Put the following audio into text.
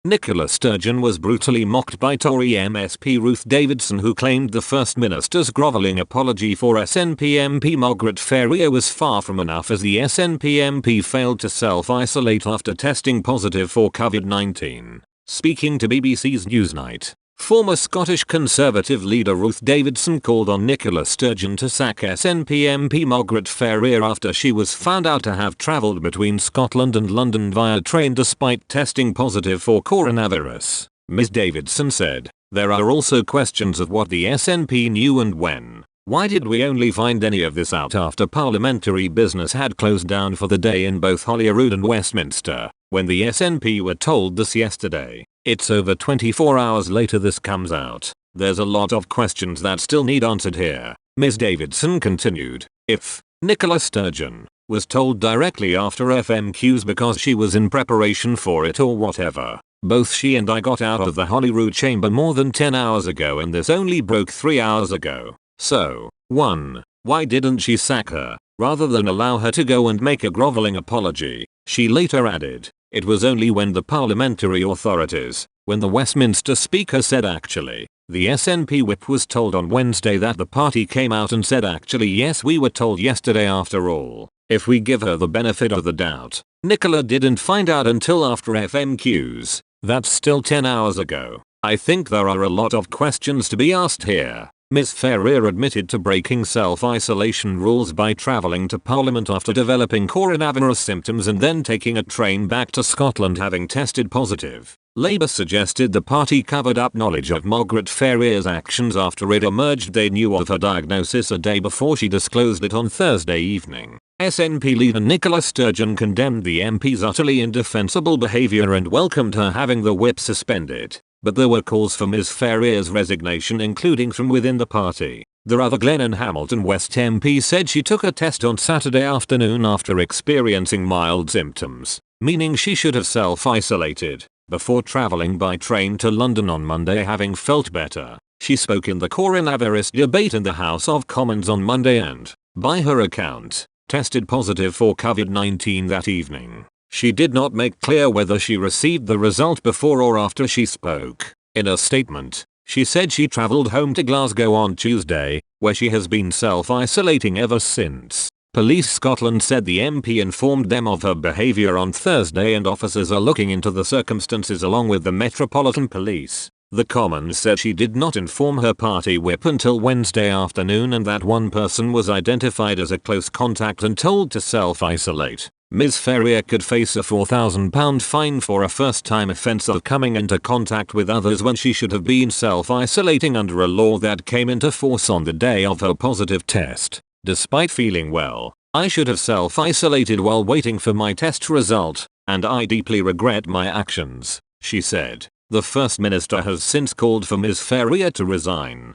Nicola Sturgeon was brutally mocked by Tory MSP Ruth Davidson, who claimed the First Minister's grovelling apology for SNP MP Margaret Ferrier was far from enough, as the SNP MP failed to self-isolate after testing positive for COVID-19. Speaking to BBC's Newsnight, former Scottish Conservative leader Ruth Davidson called on Nicola Sturgeon to sack SNP MP Margaret Ferrier after she was found out to have travelled between Scotland and London via train despite testing positive for coronavirus. Ms Davidson said, "There are also questions of what the SNP knew and when. Why did we only find any of this out after parliamentary business had closed down for the day in both Holyrood and Westminster, when the SNP were told this yesterday? It's over 24 hours later this comes out. There's a lot of questions that still need answered here." Ms Davidson continued, "If Nicola Sturgeon was told directly after FMQs because she was in preparation for it or whatever, both she and I got out of the Holyrood chamber more than 10 hours ago and this only broke 3 hours ago. So, 1. Why didn't she sack her, rather than allow her to go and make a grovelling apology?" She later added, "It was only when the parliamentary authorities, when the Westminster Speaker said actually, the SNP whip was told on Wednesday that the party came out and said actually yes we were told yesterday after all. If we give her the benefit of the doubt, Nicola didn't find out until after FMQs, that's still 10 hours ago. I think there are a lot of questions to be asked here." Ms Ferrier admitted to breaking self-isolation rules by travelling to Parliament after developing coronavirus symptoms and then taking a train back to Scotland having tested positive. Labour suggested the party covered up knowledge of Margaret Ferrier's actions after it emerged they knew of her diagnosis a day before she disclosed it on Thursday evening. SNP leader Nicola Sturgeon condemned the MP's utterly indefensible behaviour and welcomed her having the whip suspended. But there were calls for Ms Ferrier's resignation, including from within the party. The other Glenn Hamilton West MP said she took a test on Saturday afternoon after experiencing mild symptoms, meaning she should have self-isolated, before travelling by train to London on Monday having felt better. She spoke in the coronavirus debate in the House of Commons on Monday and, by her account, tested positive for COVID-19 that evening. She did not make clear whether she received the result before or after she spoke. In a statement, she said she travelled home to Glasgow on Tuesday, where she has been self-isolating ever since. Police Scotland said the MP informed them of her behaviour on Thursday and officers are looking into the circumstances along with the Metropolitan Police. The Commons said she did not inform her party whip until Wednesday afternoon and that one person was identified as a close contact and told to self-isolate. Ms Ferrier could face a £4,000 fine for a first-time offence of coming into contact with others when she should have been self-isolating under a law that came into force on the day of her positive test. "Despite feeling well, I should have self-isolated while waiting for my test result, and I deeply regret my actions," she said. The First Minister has since called for Ms Ferrier to resign.